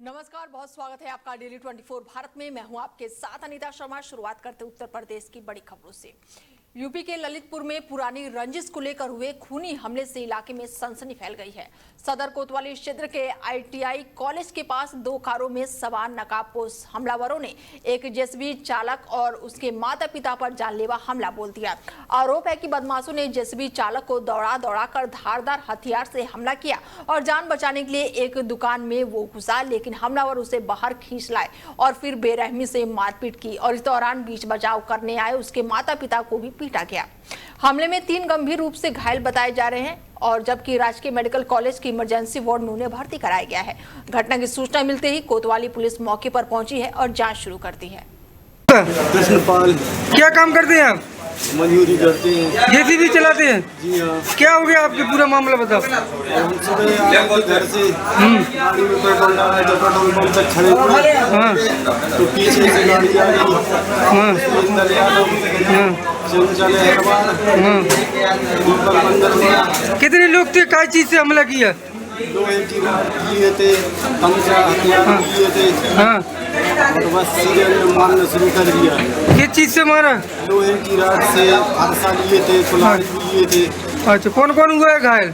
नमस्कार, बहुत स्वागत है आपका डेली 24 भारत में। मैं हूं आपके साथ अनीता शर्मा। शुरुआत करते उत्तर प्रदेश की बड़ी खबरों से। यूपी के ललितपुर में पुरानी रंजिश को लेकर हुए खूनी हमले से इलाके में सनसनी फैल गई है। सदर कोतवाली क्षेत्र के आईटीआई कॉलेज के पास दो कारों में सवार नकाबपोश हमलावरों ने एक जेसीबी चालक और उसके माता पिता पर जानलेवा हमला बोल दिया। आरोप है कि बदमाशों ने जेसीबी चालक को दौड़ा कर धारदार हथियार से हमला किया और जान बचाने के लिए एक दुकान में वो घुसा, लेकिन हमलावर उसे बाहर खींच लाए और फिर बेरहमी से मारपीट की और इस दौरान बीच बचाव करने आए उसके माता पिता को भी पीटा गया। हमले में 3 गंभीर रूप से घायल बताए जा रहे हैं और जबकि राजकीय मेडिकल कॉलेज की इमरजेंसी वार्ड में उन्हें भर्ती कराया गया है। घटना की सूचना मिलते ही कोतवाली पुलिस मौके पर पहुंची है और जांच शुरू कर दी है। कृष्णपाल, क्या काम करते हैं आप? मजदूरी करते हैं। जेसीबी चलाते हैं? जी हाँ। क्या हो गया आपके, पूरा मामला बताओ। हम सुबह आए थे घर से, गाड़ी में पेट्रोल डाला, जब पेट्रोल पंप तक खड़े थे तो पीछे से गाड़ी आ गई। सुरेंद्र यादव, चंचल अहरवाल, दीपक मंगल। कितने लोग थे? काय चीज से हमला किया? लोहे की रॉड किए थे, तमचा हथियार किए थे और बस सीधे मारना शुरू कर दिया। किस चीज से मारा? लोहे की रॉड से फरसा लिए थे, कुल्हाड़ी लिए थे। अच्छा, कौन कौन हुआ है घायल?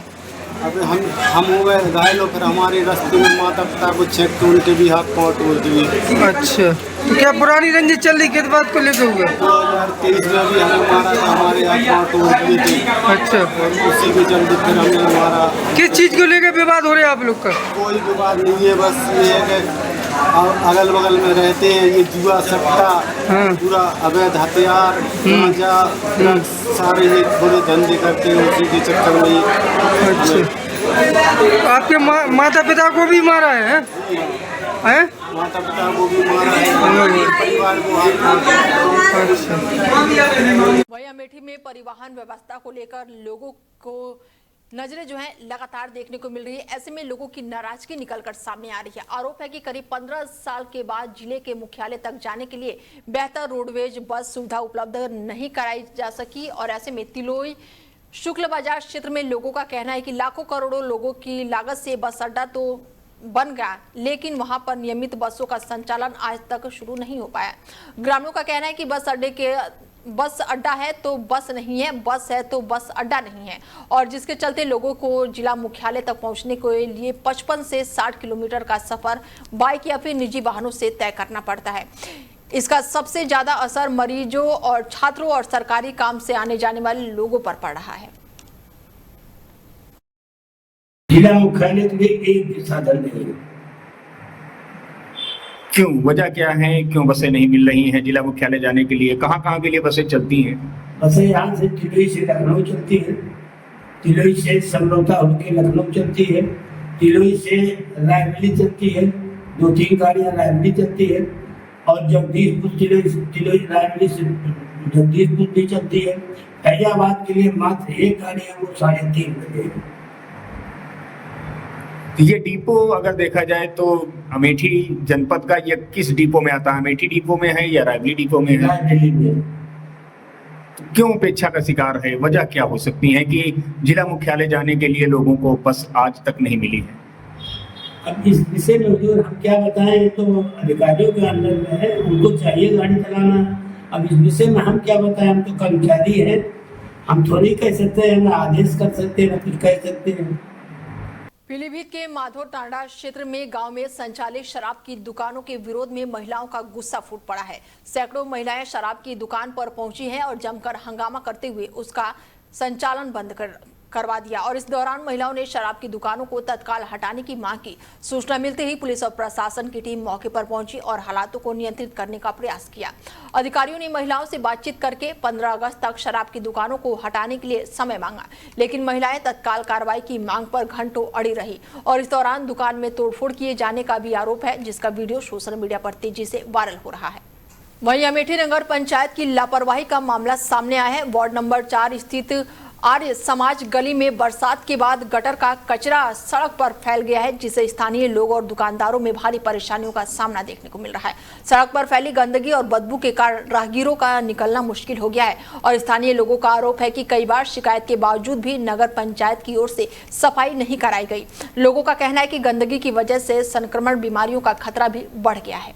अब हम हो गए घायल, फिर हमारे रास्ते में माता पिता को चेक तो उनके भी हाथ पाँव तोड़ दिए। अच्छा, तो क्या पुरानी रंजिश चल रही, किस बात को लेकर हुआ? 2023 में भी हमें मारा था, हमारे हाथ पाँव तोड़ दिए थे। अच्छा, और उसी के चलते फिर हमें मारा। किस चीज को लेकर विवाद हो रहे हैं आप लोग का? कोई विवाद नहीं है, बस ये है कि अगल बगल में रहते हैं, ये जुआ सट्टा, पूरा अवैध हथियार, गांजा, ड्रग्स, सारे ये बुरे धंधे करते हैं, उसी के चक्कर में। अच्छा, आपके माता पिता को भी मारा है? हैं? माता पिता को भी मारा है, परिवार को वहीं अमेठी में परिवहन व्यवस्था को लेकर लोगों को नजरें जो है लगातार देखने को मिल रही है। ऐसे में लोगों की नाराजगी निकलकर सामने आ रही है। आरोप है कि करीब 15 साल के बाद जिले के मुख्यालय तक जाने के लिए बेहतर रोडवेज बस सुविधा उपलब्ध नहीं कराई जा सकी और ऐसे में तिलोई शुक्ल बाजार क्षेत्र में लोगों का कहना है कि लाखों करोड़ों लोगों की लागत से बस अड्डा तो बन गया, लेकिन वहां पर नियमित बसों का संचालन आज तक शुरू नहीं हो पाया। ग्रामीणों का कहना है कि बस अड्डा है तो बस नहीं है, बस है तो बस अड्डा नहीं है और जिसके चलते लोगों को जिला मुख्यालय तक पहुंचने के लिए 55 से 60 किलोमीटर का सफर बाइक या फिर निजी वाहनों से तय करना पड़ता है। इसका सबसे ज्यादा असर मरीजों और छात्रों और सरकारी काम से आने जाने वाले लोगों पर पड़ रहा है। जिला मुख्यालय के लिए एक भी साधन नहीं है। क्यों, वजह क्या है? क्यों बसें नहीं मिल रही हैं जिला मुख्यालय जाने के लिए? कहाँ कहाँ के लिए बसें चलती हैं? बसें यहाँ से तिलोई से लखनऊ चलती है, तिलोई से समरौता होकर लखनऊ चलती है, तिलोई से रायबरेली चलती है, 2-3 गाड़ियाँ रायबरेली चलती है और जगदीशपुर तिलोई रायबरेली से जगदीशपुर भी चलती है। फैजाबाद के लिए मात्र एक गाड़ी है, वो 3:30 बजे। ये डिपो अगर देखा जाए तो अमेठी जनपद का ये किस डिपो में आता है? अमेठी डिपो में है या रायबरेली डिपो में है? रायबरेली में। क्यों उपेक्षा का शिकार है? वजह क्या हो सकती है कि जिला मुख्यालय जाने के लिए लोगों को बस आज तक नहीं मिली है? अब इस विषय में हुजूर हम क्या बताएं, तो अधिकारियों के अंदर में है, उनको चाहिए गाड़ी चलाना। अब इस विषय में हम क्या बताएं, हम तो कर्मचारी हैं, हम थोड़ी कह सकते हैं, ना आदेश कर सकते हैं, ना कुछ कह सकते हैं। पीलीभीत के माधोर टांडा क्षेत्र में गांव में संचालित शराब की दुकानों के विरोध में महिलाओं का गुस्सा फूट पड़ा है। सैकड़ों महिलाएं शराब की दुकान पर पहुंची हैं और जमकर हंगामा करते हुए उसका संचालन बंद करवा दिया और इस दौरान महिलाओं ने शराब की दुकानों को तत्काल हटाने की मांग की। सूचना मिलते ही पुलिस और प्रशासन की टीम मौके पर पहुंची और हालातों को नियंत्रित करने का प्रयास किया। अधिकारियों ने महिलाओं से बातचीत करके 15 अगस्त तक शराब की दुकानों को हटाने के लिए समय मांगा, लेकिन महिलाएं तत्काल कार्रवाई की मांग पर घंटों अड़ी रही और इस दौरान दुकान में तोड़फोड़ किए जाने का भी आरोप है, जिसका वीडियो सोशल मीडिया पर तेजी से वायरल हो रहा है। वहीं अमेठी नगर पंचायत की लापरवाही का मामला सामने आया है। वार्ड नंबर 4 स्थित आर्य समाज गली में बरसात के बाद गटर का कचरा सड़क पर फैल गया है, जिससे स्थानीय लोग और दुकानदारों में भारी परेशानियों का सामना देखने को मिल रहा है। सड़क पर फैली गंदगी और बदबू के कारण राहगीरों का निकलना मुश्किल हो गया है और स्थानीय लोगों का आरोप है कि कई बार शिकायत के बावजूद भी नगर पंचायत की ओर से सफाई नहीं कराई गई। लोगों का कहना है कि गंदगी की वजह से संक्रमण बीमारियों का खतरा भी बढ़ गया है।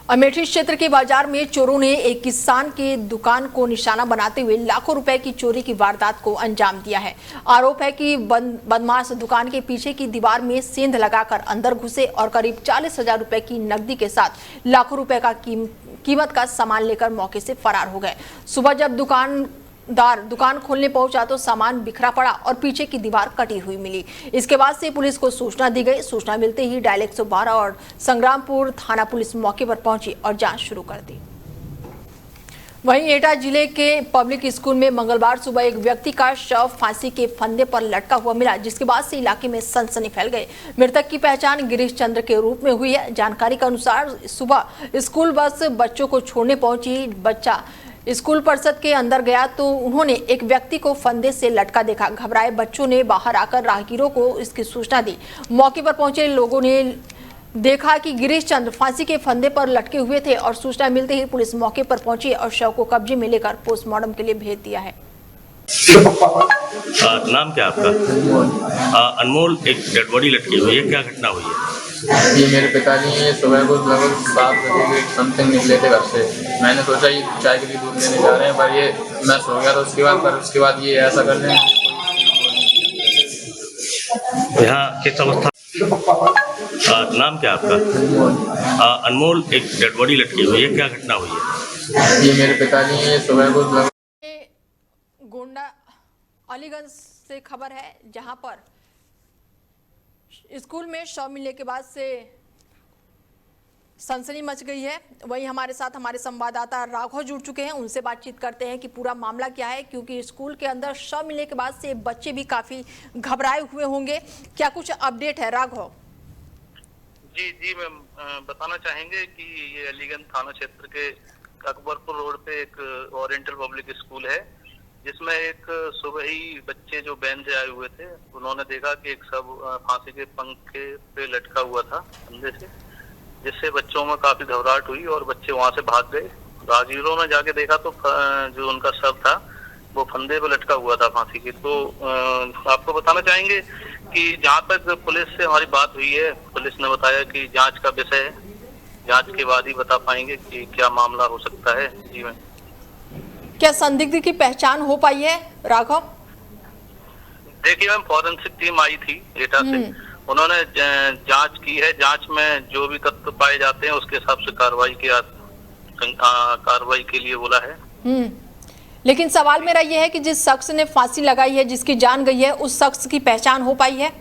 अमेठी क्षेत्र के बाजार में चोरों ने एक किसान के दुकान को निशाना बनाते हुए लाखों रुपए की चोरी की वारदात को अंजाम दिया है। आरोप है कि बदमाश दुकान के पीछे की दीवार में सेंध लगाकर अंदर घुसे और करीब 40,000 रुपए की नकदी के साथ लाखों रुपए का कीमत का सामान लेकर मौके से फरार हो गए। सुबह जब दुकान खोलने पहुंचा तो सामान बिखरा पड़ा और पीछे की दीवार कटी हुई मिली। इसके बाद से पुलिस को सूचना दी गई। सूचना मिलते ही डायल 112 और संग्रामपुर थाना पुलिस मौके पर पहुंची और जांच शुरू कर दी। वहीं एटा जिले के पब्लिक स्कूल में मंगलवार सुबह एक व्यक्ति का शव फांसी के फंदे पर लटका हुआ मिला, जिसके बाद से इलाके में सनसनी फैल गई। मृतक की पहचान गिरीश चंद्र के रूप में हुई है। जानकारी के अनुसार सुबह स्कूल बस बच्चों को छोड़ने पहुंची। बच्चा स्कूल परिसर के अंदर गया तो उन्होंने एक व्यक्ति को फंदे से लटका देखा। घबराए बच्चों ने बाहर आकर राहगीरों को इसकी सूचना दी। मौके पर पहुंचे लोगों ने देखा कि गिरीश चंद्र फांसी के फंदे पर लटके हुए थे और सूचना मिलते ही पुलिस मौके पर पहुंची और शव को कब्जे में लेकर पोस्टमार्टम के लिए भेज दिया है। नाम क्या आपका? अनमोल, एक डेड बॉडी लटकी हुई है, क्या घटना हुई है? ये मेरे पिताजी ये सुबह को लगभग 7 बजे के समथिंग निकले थे घर से। मैंने सोचा ये चाय के लिए दूध लेने जा रहे हैं, पर ये मैं सो गया। तो उसके बाद ये ऐसा कर रहे हैं। यहाँ किस अवस्था? नाम क्या आपका? अनमोल, एक डेड बॉडी लटकी हुई है, क्या घटना हुई है? ये मेरे पिताजी ये सुबह को गोंडा अलीगंज से खबर है, जहां पर स्कूल में शव मिलने के बाद से सनसनी मच गई है। वहीं हमारे साथ हमारे संवाददाता राघव जुड़ चुके हैं, उनसे बातचीत करते हैं कि पूरा मामला क्या है, क्योंकि स्कूल के अंदर शव मिलने के बाद से बच्चे भी काफी घबराए हुए होंगे। क्या कुछ अपडेट है राघव? जी मैम, बताना चाहेंगे कि ये अलीगंज थाना क्षेत्र के अकबरपुर रोड पे एक ओरिएंटल पब्लिक स्कूल है, जिसमें एक सुबह ही बच्चे जो वैन से आए हुए थे, उन्होंने देखा कि एक सब फांसी के पंखे पे लटका हुआ था फंदे से, जिससे बच्चों में काफी घबराहट हुई और बच्चे वहां से भाग गए। राहगीरों ने जाके देखा तो जो उनका शव था वो फंदे पे लटका हुआ था फांसी की। तो आपको बताना चाहेंगे कि जहाँ तक पुलिस से हमारी बात हुई है, पुलिस ने बताया कि जांच का विषय है, जांच के बाद ही बता पाएंगे कि क्या मामला हो सकता है। जी मैम। क्या संदिग्ध की पहचान हो पाई है राघव? देखिए मैम, फॉरेंसिक टीम आई थी एटा से, उन्होंने जांच की है। जांच में जो भी तथ्य पाए जाते हैं उसके हिसाब से कार्रवाई के लिए बोला है। लेकिन सवाल मेरा यह है कि जिस शख्स ने फांसी लगाई है, जिसकी जान गई है, उस शख्स की पहचान हो पाई है?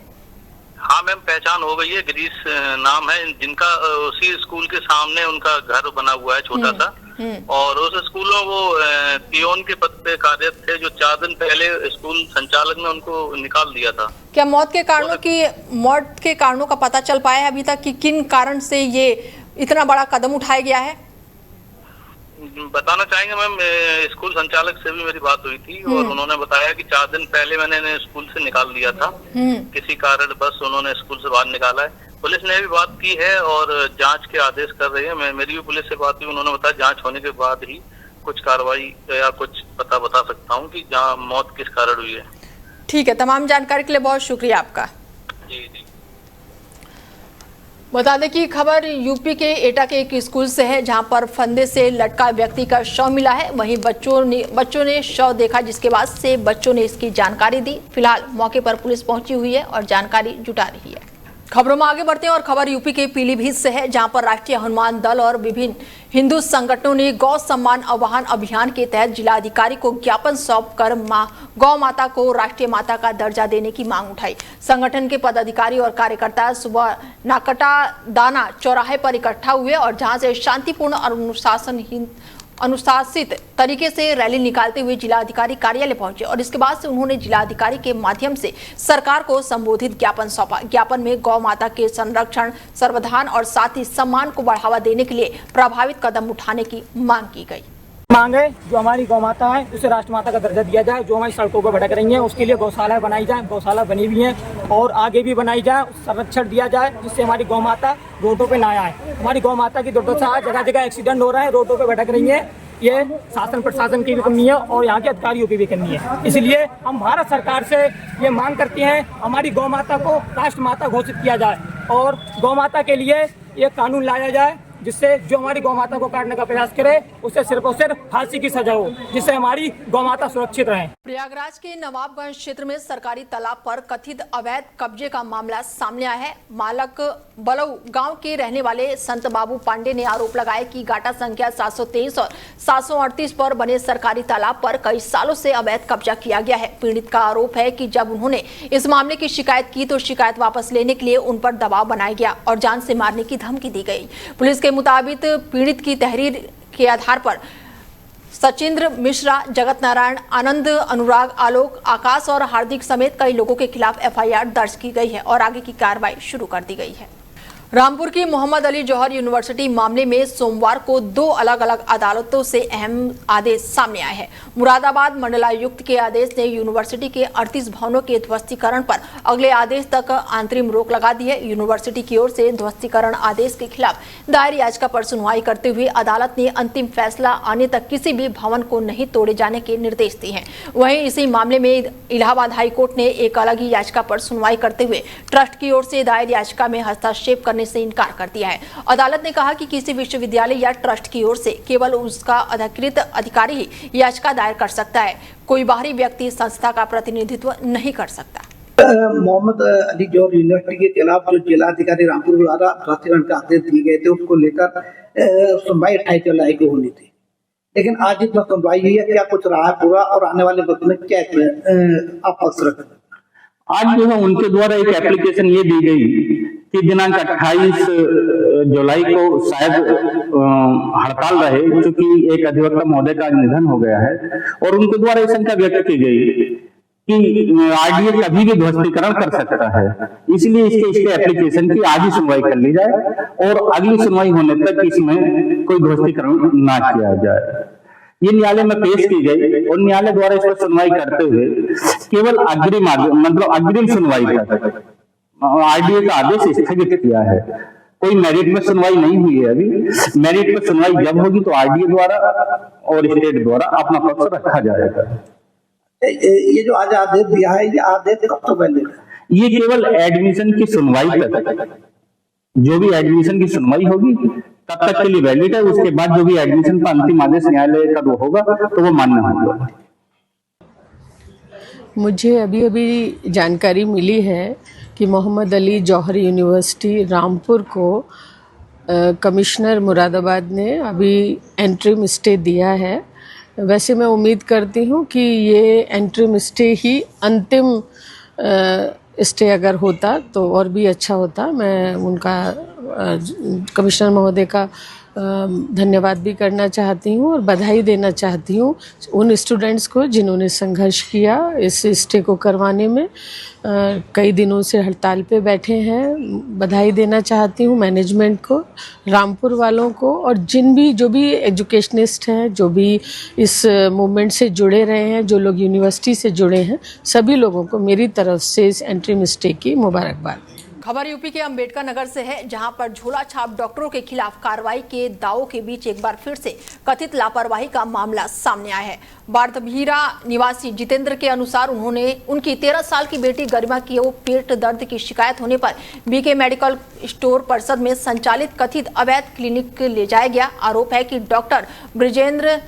हाँ मैम, पहचान हो गई है। गिरीश नाम है, जिनका उसी स्कूल के सामने उनका घर बना हुआ है छोटा सा, और उस स्कूल में वो पियोन के पद पे कार्यरत थे, जो 4 दिन पहले स्कूल संचालक ने उनको निकाल दिया था। क्या मौत के कारणों का पता चल पाया है अभी तक कि किन कारण से ये इतना बड़ा कदम उठाया गया है? बताना चाहेंगे मैम, स्कूल संचालक से भी मेरी बात हुई थी और उन्होंने बताया कि 4 दिन पहले मैंने इन्हें स्कूल से निकाल दिया था। किसी कारण बस उन्होंने स्कूल से बाहर निकाला है। पुलिस ने भी बात की है और जांच के आदेश कर रही है। मेरी भी पुलिस से बात हुई, उन्होंने बताया जांच होने के बाद ही कुछ कार्रवाई या कुछ पता बता सकता हूँ कि जहाँ मौत किस कारण हुई है। ठीक है, तमाम जानकारी के लिए बहुत शुक्रिया आपका। जी। बता दें कि खबर यूपी के एटा के एक स्कूल से है, जहां पर फंदे से लटका व्यक्ति का शव मिला है। वहीं बच्चों ने शव देखा, जिसके बाद से बच्चों ने इसकी जानकारी दी। फिलहाल मौके पर पुलिस पहुंची हुई है और जानकारी जुटा रही है। खबरों में आगे बढ़ते हैं और खबर यूपी के पीलीभीत से है, जहां पर राष्ट्रीय हनुमान दल और विभिन्न हिंदू संगठनों ने गौ सम्मान आह्वान अभियान के तहत जिलाधिकारी को ज्ञापन सौंपकर गौ माता को राष्ट्रीय माता का दर्जा देने की मांग उठाई। संगठन के पदाधिकारी और कार्यकर्ता सुबह नाकटा दाना चौराहे पर इकट्ठा हुए और जहां से शांतिपूर्ण और अनुशासित तरीके से रैली निकालते हुए जिलाधिकारी कार्यालय पहुंचे और इसके बाद से उन्होंने जिलाधिकारी के माध्यम से सरकार को संबोधित ज्ञापन सौंपा। ज्ञापन में गौ माता के संरक्षण, संवर्धन और साथ ही सम्मान को बढ़ावा देने के लिए प्रभावित कदम उठाने की मांग की गई। मांग है जो हमारी गौ माता है उसे राष्ट्रमाता का दर्जा दिया जाए। जो हमारी सड़कों पर भटक रही हैं उसके लिए गौशाला बनाई जाए, गौशाला बनी हुई हैं और आगे भी बनाई जाए, संरक्षण दिया जाए जिससे हमारी गौ माता रोडों पे ना आए। हमारी गौ माता की दुर्दशा, जगह जगह एक्सीडेंट हो रहा है, रोडों पे भटक रही है। ये शासन प्रशासन की भी कमी है और यहाँ के अधिकारियों की भी कमी है। इसलिए हम भारत सरकार से ये मांग करते हैं हमारी गौ माता को राष्ट्र माता घोषित किया जाए और गौ माता के लिए ये कानून लाया जाए जिससे जो हमारी गौ माता को काटने का प्रयास करे उसे सिर्फ और सिर्फ फांसी की सजा हो, जिससे हमारी गौ माता सुरक्षित रहे। प्रयागराज के नवाबगंज क्षेत्र में सरकारी तालाब पर कथित अवैध कब्जे का मामला सामने आया है। मालक बलऊ गांव के रहने वाले संत बाबू पांडे ने आरोप लगाया कि गाटा संख्या 723 और 738 पर बने सरकारी तालाब पर कई सालों से अवैध कब्जा किया गया है। पीड़ित का आरोप है कि जब उन्होंने इस मामले की शिकायत की तो शिकायत वापस लेने के लिए उन पर दबाव बनाया गया और जान से मारने की धमकी दी गई। पुलिस के मुताबिक पीड़ित की तहरीर के आधार पर सचिंद्र मिश्रा, जगत नारायण, आनंद, अनुराग, आलोक, आकाश और हार्दिक समेत कई लोगों के खिलाफ एफआईआर दर्ज की गई है और आगे की कार्रवाई शुरू कर दी गई है। रामपुर की मोहम्मद अली जौहर यूनिवर्सिटी मामले में सोमवार को 2 अलग अलग अदालतों से अहम आदेश सामने आए हैं। मुरादाबाद मंडलायुक्त के आदेश ने यूनिवर्सिटी के 38 भवनों के ध्वस्तीकरण पर अगले आदेश तक अंतरिम रोक लगा दी है। यूनिवर्सिटी की ओर से ध्वस्तीकरण आदेश के खिलाफ दायर याचिका पर सुनवाई करते हुए अदालत ने अंतिम फैसला आने तक किसी भी भवन को नहीं तोड़े जाने के निर्देश दिए हैं। वहीं इसी मामले में इलाहाबाद हाईकोर्ट ने एक अलग ही याचिका पर सुनवाई करते हुए ट्रस्ट की ओर से दायर याचिका में हस्तक्षेप करने से इनकार कर दिया है। अदालत ने कहा कि किसी विश्वविद्यालय या ट्रस्ट की ओर से केवल उसका अधिकृत अधिकारी ही याचिका दायर कर सकता है, कोई बाहरी व्यक्ति संस्था का प्रतिनिधित्व नहीं कर सकता। मोहम्मद अली जौहर यूनिवर्सिटी के खिलाफ जो जिलाधिकारी रामपुर द्वारा ध्वस्तीकरण के आदेश दिए गए थे उसको लेकर सुनवाई 28 जुलाई को होनी थी, लेकिन आज जितना सुनवाई हुई है क्या कुछ रहा है पूरा और आने वाले वक्त में क्या आप पक्ष रखें? आज जो है उनके द्वारा एक एप्लीकेशन ये दी गई कि दिनांक 28 जुलाई को शायद हड़ताल रहे क्योंकि एक अधिवक्ता महोदय का निधन हो गया है और उनके द्वारा ये शंका व्यक्त की गई कि आरडीए कभी भी ध्वस्तीकरण कर सकता है, इसलिए इसके एप्लीकेशन की आज ही सुनवाई कर ली जाए और अगली सुनवाई होने तक इसमें कोई ध्वस्तीकरण ना किया जाए। ये न्यायालय में पेश की गई और न्यायालय द्वारा इस पर सुनवाई करते हुए केवल अग्रिम सुनवाई तक आरडीए का आदेश स्थगित किया है। कोई मेरिट में सुनवाई नहीं हुई है। अभी मेरिट में सुनवाई जब होगी तो आरडीए द्वारा और स्टेट द्वारा अपना पक्ष रखा जाएगा। ये जो आज आदेश दिया है ये आदेश कब तक वैलिड है? ये केवल एडमिशन की सुनवाई तक, जो भी एडमिशन की सुनवाई होगी तब तक के लिए वैलिड है। उसके बाद जो भी एडमिशन का अंतिम आदेश न्यायालय का होगा तो वो मान्य होगा। मुझे अभी जानकारी मिली है कि मोहम्मद अली जौहर यूनिवर्सिटी रामपुर को कमिश्नर मुरादाबाद ने अभी एंट्रीम स्टे दिया है। वैसे मैं उम्मीद करती हूँ कि ये एंट्रीम स्टे ही अंतिम स्टे अगर होता तो और भी अच्छा होता। मैं उनका कमिश्नर महोदय का धन्यवाद भी करना चाहती हूँ और बधाई देना चाहती हूँ उन स्टूडेंट्स को जिन्होंने संघर्ष किया इस स्टे को करवाने में। कई दिनों से हड़ताल पे बैठे हैं। बधाई देना चाहती हूँ मैनेजमेंट को, रामपुर वालों को और जो भी एजुकेशनिस्ट हैं, जो भी इस मूवमेंट से जुड़े रहे हैं, जो लोग यूनिवर्सिटी से जुड़े हैं, सभी लोगों को मेरी तरफ से इस एंट्रीम स्टे की मुबारकबाद। खबर यूपी के अंबेडकर नगर से है, जहां पर झोला छाप डॉक्टरों के खिलाफ कार्रवाई के दावों के बीच एक बार फिर से कथित लापरवाही का मामला सामने आया है। बारदभीरा निवासी जितेंद्र के अनुसार उनकी 13 साल की बेटी गरिमा की पेट दर्द की शिकायत होने पर बीके मेडिकल स्टोर परिसर में संचालित कथित अवैध क्लिनिक ले जाया गया। आरोप है कि डॉक्टर ब्रिजेंद्र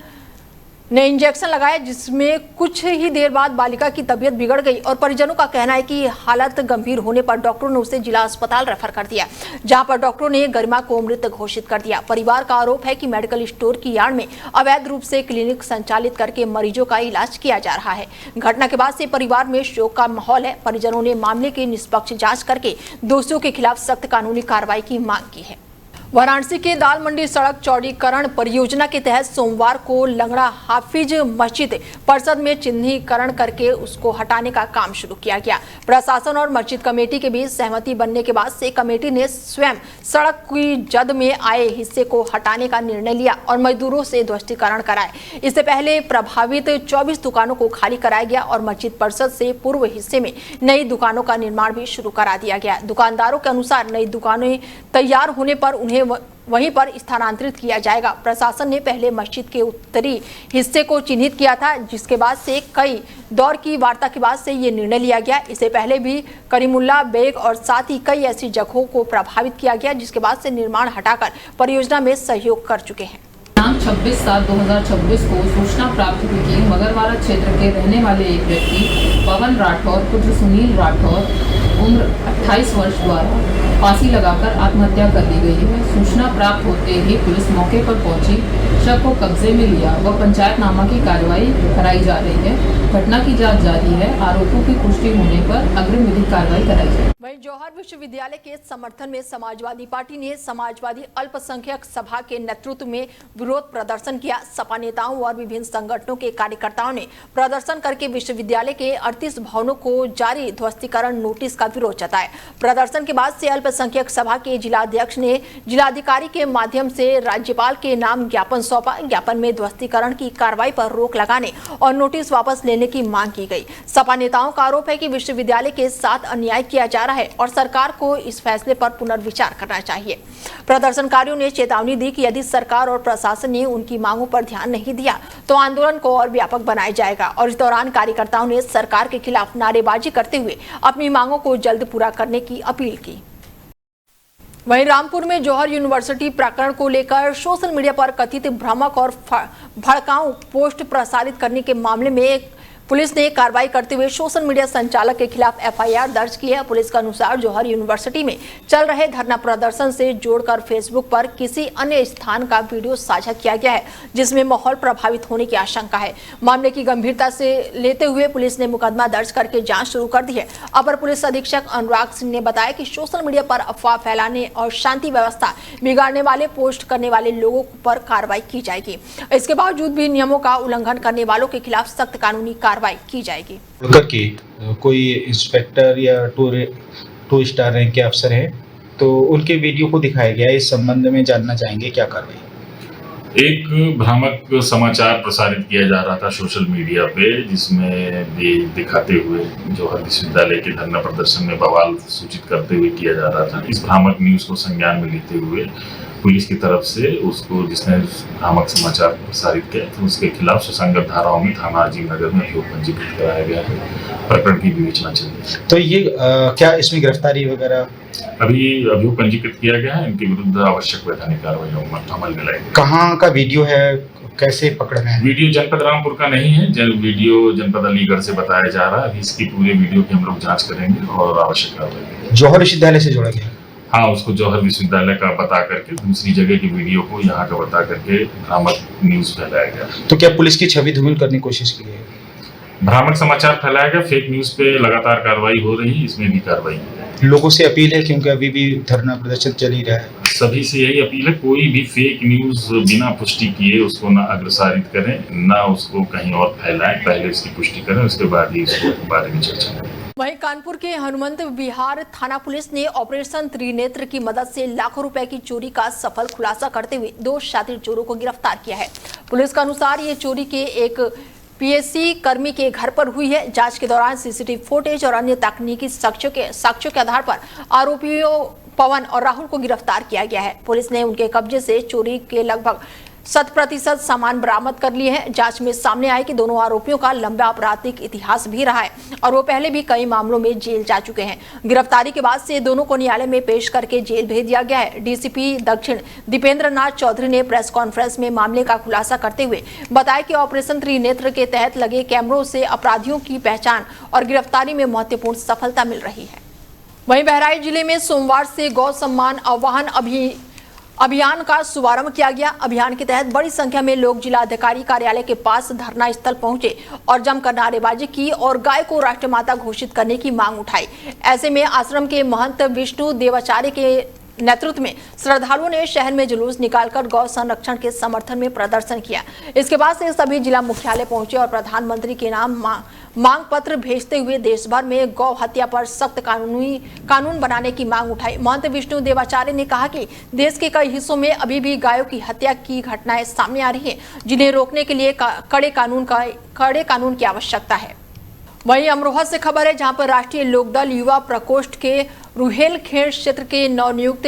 ने इंजेक्शन लगाया, जिसमें कुछ ही देर बाद बालिका की तबीयत बिगड़ गई और परिजनों का कहना है कि हालत गंभीर होने पर डॉक्टरों ने उसे जिला अस्पताल रेफर कर दिया, जहां पर डॉक्टरों ने गरिमा को मृत घोषित कर दिया। परिवार का आरोप है कि मेडिकल स्टोर की यार्ड में अवैध रूप से क्लिनिक संचालित करके मरीजों का इलाज किया जा रहा है। घटना के बाद से परिवार में शोक का माहौल है। परिजनों ने मामले की निष्पक्ष जाँच करके दोषियों के खिलाफ सख्त कानूनी कार्रवाई की मांग की है। वाराणसी के दाल मंडी सड़क चौड़ीकरण परियोजना के तहत सोमवार को लंगड़ा हाफिज मस्जिद परिसर में चिन्हीकरण करके उसको हटाने का काम शुरू किया गया। प्रशासन और मस्जिद कमेटी के बीच सहमति बनने के बाद से कमेटी ने स्वयं सड़क की जद में आए हिस्से को हटाने का निर्णय लिया और मजदूरों से ध्वस्तीकरण कराए। इससे पहले प्रभावित 24 दुकानों को खाली कराया गया और मस्जिद परिसर से पूर्व हिस्से में नई दुकानों का निर्माण भी शुरू करा दिया गया। दुकानदारों के अनुसार नई दुकानें तैयार होने पर उन्हें वहीं पर स्थानांतरित किया जाएगा। प्रशासन ने पहले मस्जिद के उत्तरी हिस्से को चिन्हित किया था, जिसके बाद से कई दौर की वार्ता के बाद से ये निर्णय लिया गया। इससे पहले भी करीमुल्ला बेग और साथ ही कई ऐसी जगहों को प्रभावित किया गया, जिसके बाद से निर्माण हटाकर परियोजना में सहयोग कर चुके हैं। 26/7/2026 को सूचना प्राप्त हुई कि मगरवाड़ा क्षेत्र के रहने वाले एक व्यक्ति पवन राठौर पुत्र सुनील राठौर उम्र 28 वर्ष द्वारा फांसी लगाकर आत्महत्या कर ली गई है। सूचना प्राप्त होते ही पुलिस मौके पर पहुंची, शव को कब्जे में लिया व पंचायतनामा की कार्रवाई कराई जा रही है। घटना की जांच जारी है। आरोपों की पुष्टि होने पर अग्रिम विधिक कार्रवाई कराई जाएगी। वहीं जौहर विश्वविद्यालय के समर्थन में समाजवादी पार्टी ने समाजवादी अल्पसंख्यक सभा के नेतृत्व में विरोध प्रदर्शन किया। सपा नेताओं और विभिन्न संगठनों के कार्यकर्ताओं ने प्रदर्शन करके विश्वविद्यालय के 38 भवनों को जारी ध्वस्तीकरण नोटिस का विरोध जताया। प्रदर्शन के बाद से अल्पसंख्यक सभा के जिलाध्यक्ष ने जिलाधिकारी के माध्यम से राज्यपाल के नाम ज्ञापन सौंपा। ज्ञापन में ध्वस्तीकरण की कार्रवाई पर रोक लगाने और नोटिस वापस लेने की मांग की गई। सपा नेताओं का आरोप है कि विश्वविद्यालय के साथ अन्याय किया जा रहा है और सरकार को इस फैसले पर पुनर्विचार करना चाहिए। प्रदर्शनकारियों ने चेतावनी दी कि यदि सरकार और प्रशासन ने उनकी मांगों पर ध्यान नहीं दिया तो आंदोलन को और व्यापक बनाया जाएगा। और इस दौरान कार्यकर्ताओं ने सरकार के खिलाफ नारेबाजी करते हुए अपनी मांगों को जल्द पूरा करने की अपील की। वहीं रामपुर में जौहर यूनिवर्सिटी प्रकरण को लेकर सोशल मीडिया पर कथित भ्रामक और भड़काऊ पोस्ट प्रसारित करने के मामले में पुलिस ने कार्रवाई करते हुए सोशल मीडिया संचालक के खिलाफ एफआईआर दर्ज की है। पुलिस के अनुसार जौहर यूनिवर्सिटी में चल रहे धरना प्रदर्शन से जोड़कर फेसबुक पर किसी अन्य स्थान का वीडियो साझा किया गया है, जिसमें माहौल प्रभावित होने की आशंका है। मामले की गंभीरता से लेते हुए पुलिस ने मुकदमा दर्ज करके जांच शुरू कर दी है। अपर पुलिस अधीक्षक अनुराग सिंह ने बताया कि सोशल मीडिया पर अफवाह फैलाने और शांति व्यवस्था बिगाड़ने वाले पोस्ट करने वाले लोगों पर कार्रवाई की जाएगी। इसके बावजूद भी नियमों का उल्लंघन करने वालों के खिलाफ सख्त कानूनी कार्रवाई की जाएगी। की कोई इंस्पेक्टर या टू स्टार रैंक के अफसर हैं तो उनके वीडियो को दिखाया गया है। इस संबंध में जानना चाहेंगे क्या कार्रवाई? एक भ्रामक समाचार प्रसारित किया जा रहा था सोशल मीडिया पे, जिसमें भी दिखाते हुए जौहर विश्वविद्यालय के धरना प्रदर्शन में बवाल सूचित करते हुए किया जा रहा था। इस भ्रामक न्यूज को संज्ञान में लेते हुए पुलिस की तरफ से उसको जिसने भ्रामक समाचार प्रसारित किया था उसके खिलाफ सुसंगत धाराओं में थाना अजीम नगर में अभियोग पंजीकृत कराया गया है। प्रकरण की विवेचना चल रही है। तो ये क्या इसमें गिरफ्तारी वगैरह अभी अभियोग पंजीकृत किया गया है। इनके विरुद्ध आवश्यक वैधानिक कार्रवाई अमल में लाएगी। कहाँ का वीडियो है, कैसे पकड़ में है? वीडियो जनपद रामपुर का नहीं है, वीडियो जनपद अलीगढ़ से बताया जा रहा है। अभी इसकी पूरे वीडियो की हम लोग जांच करेंगे और आवश्यक कार्रवाई। जौहर विश्वविद्यालय से जोड़ा गया? हाँ, उसको जौहर विश्वविद्यालय का बता करके दूसरी जगह की वीडियो को यहाँ का बता करके भ्रामक न्यूज फैलाया गया। तो क्या पुलिस की छवि धूमिल करने की कोशिश की है? भ्रामक समाचार फैलाया गया, फेक न्यूज पे लगातार कार्रवाई हो रही है, इसमें भी कार्रवाई की है। लोगों से अपील है, क्योंकि अभी भी धरना प्रदर्शन चल ही रहा है, सभी से यही अपील है, कोई भी फेक न्यूज बिना पुष्टि किए उसको ना अग्रसारित करें, ना उसको कहीं और फैलाएं। पहले इसकी पुष्टि करें, उसके बाद ही इसको बारे में चर्चा करें। वहीं कानपुर के हनुमंत विहार थाना पुलिस ने ऑपरेशन त्रिनेत्र की मदद से लाखों रुपए की चोरी का सफल खुलासा करते हुए 2 शातिर चोरों को गिरफ्तार किया है। पुलिस के अनुसार ये चोरी के एक पीएससी कर्मी के घर पर हुई है। जांच के दौरान सीसीटीवी फुटेज और अन्य तकनीकी साक्ष्यों के आधार पर आरोपियों पवन और राहुल को गिरफ्तार किया गया है। पुलिस ने उनके कब्जे से चोरी के लगभग 100% सामान बरामद कर लिए हैं। जांच में सामने आया कि दोनों आरोपियों का लंबा आपराधिक इतिहास भी रहा है और वो पहले भी कई मामलों में जेल जा चुके हैं। गिरफ्तारी के बाद से दोनों को न्यायालय में पेश करके जेल भेज दिया गया है। डीसीपी दक्षिण दीपेंद्र नाथ चौधरी ने प्रेस कॉन्फ्रेंस में मामले का खुलासा करते हुए बताया कि ऑपरेशन त्रिनेत्र के तहत लगे कैमरों से अपराधियों की पहचान और गिरफ्तारी में महत्वपूर्ण सफलता मिल रही है। वहीं बहराइच जिले में सोमवार से गौ सम्मान आह्वान अभियान का शुभारंभ किया गया। अभियान के तहत बड़ी संख्या में लोग जिलाधिकारी कार्यालय के पास धरना स्थल पहुंचे और जमकर नारेबाजी की और गाय को राष्ट्रमाता घोषित करने की मांग उठाई। ऐसे में आश्रम के महंत विष्णु देवाचार्य के नेतृत्व में श्रद्धालुओं ने शहर में जुलूस निकालकर गौ संरक्षण के समर्थन में प्रदर्शन किया। इसके बाद से सभी जिला मुख्यालय पहुंचे और प्रधानमंत्री के नाम मांग पत्र भेजते हुए देश भर में गौ हत्या पर सख्त कानून बनाने की मांग उठाई। महंत विष्णु देवाचार्य ने कहा कि देश के कई हिस्सों में अभी भी गायों की हत्या की घटनाएं सामने आ रही है, जिन्हें रोकने के लिए कड़े कानून की आवश्यकता है। वहीं अमरोहा से खबर है, जहां पर राष्ट्रीय लोकदल युवा प्रकोष्ठ के रुहेलखेड़ क्षेत्र के नवनियुक्त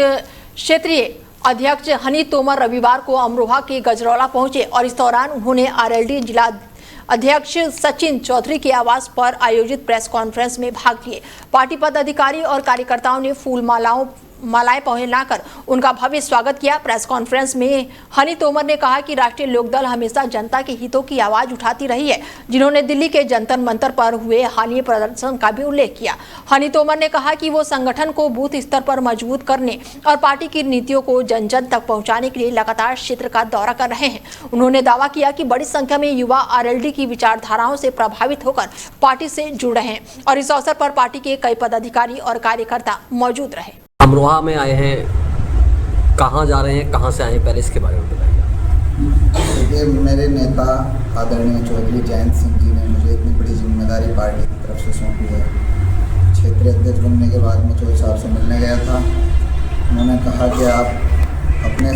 क्षेत्रीय अध्यक्ष हनी तोमर रविवार को अमरोहा के गजरौला पहुंचे और इस दौरान उन्होंने आरएलडी जिला अध्यक्ष सचिन चौधरी के आवास पर आयोजित प्रेस कॉन्फ्रेंस में भाग लिए। पार्टी पदाधिकारी और कार्यकर्ताओं ने फूल मालाएं पहनाकर उनका भव्य स्वागत किया। प्रेस कॉन्फ्रेंस में हनी तोमर ने कहा कि राष्ट्रीय लोकदल हमेशा जनता के हितों की आवाज उठाती रही है, जिन्होंने दिल्ली के जंतर मंतर पर हुए हालिया प्रदर्शन का भी उल्लेख किया। हनी तोमर ने कहा कि वो संगठन को बूथ स्तर पर मजबूत करने और पार्टी की नीतियों को जन जन तक पहुंचाने के लिए लगातार क्षेत्र का दौरा कर रहे हैं। उन्होंने दावा किया कि बड़ी संख्या में युवा आरएलडी की विचारधाराओं से प्रभावित होकर पार्टी से जुड़ रहे हैं और इस अवसर पर पार्टी के कई पदाधिकारी और कार्यकर्ता मौजूद रहे। अमरोहा में आए हैं, कहाँ जा रहे हैं, कहाँ से आए हैं, पहले इसके बारे में बताइए। देखिए, मेरे नेता आदरणीय चौधरी जयंत सिंह जी ने मुझे इतनी बड़ी जिम्मेदारी पार्टी की तरफ से सौंपी है। क्षेत्रीय अध्यक्ष बनने के बाद मैं चौधरी साहब से मिलने गया था। उन्होंने कहा कि आप अपने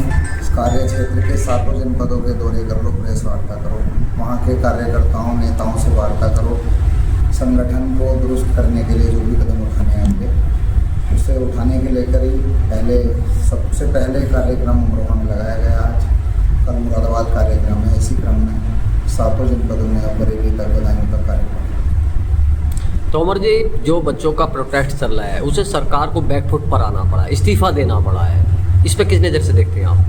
कार्य क्षेत्र के 7 जनपदों के दौरे कर लो, प्रेस वार्ता करो, वहाँ के कार्यकर्ताओं नेताओं से वार्ता करो, संगठन को दुरुस्त करने के लिए जो भी कदम उठाने होंगे उसे उठाने के लेकर ही सबसे पहले कार्यक्रम अमरोहा में लगाया गया। आज कल मुरादाबाद कार्यक्रम है। इसी क्रम में 7 जनपदों में अब बरेली तक, बदायूं तक कार्यक्रम। तोमर जी, जो बच्चों का प्रोटेस्ट चल रहा है उसे सरकार को बैकफुट पर आना पड़ा, इस्तीफा देना पड़ा है, इस पर किस नज़र से देखते हैं आप?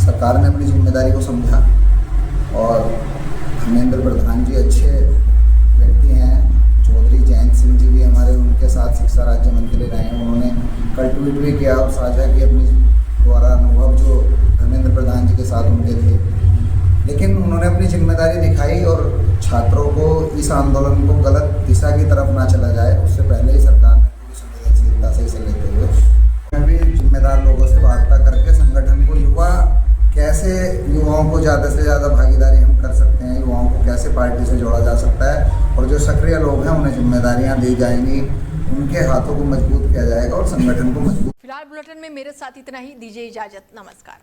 सरकार ने अपनी जिम्मेदारी को समझा और धर्मेंद्र प्रधान जी अच्छे व्यक्ति हैं। चौधरी जयंत सिंह जी भी हमारे उनके साथ शिक्षा राज्य मंत्री रहे हैं। उन्होंने कल ट्वीट भी किया और साझा किया अपनी द्वारा अनुभव जो धर्मेंद्र प्रधान जी के साथ उनके थे, लेकिन उन्होंने अपनी जिम्मेदारी दिखाई और छात्रों को इस आंदोलन को गलत दिशा की तरफ ना चला जाए, उससे पहले ही सरकार ने पूरी संवेदनशीलता से इसे लेते हुए मैं भी जिम्मेदार लोगों से वार्ता करके संगठन को युवाओं को ज़्यादा से ज़्यादा भागीदारी हम कर सकते हैं, युवाओं को कैसे पार्टी से जोड़ा जा सकता है और जो सक्रिय लोग हैं उन्हें जिम्मेदारियां दी जाएंगी, उनके हाथों को मजबूत किया जाएगा और संगठन को मजबूत। फिलहाल बुलेटिन में मेरे साथ इतना ही, दीजिए इजाजत, नमस्कार।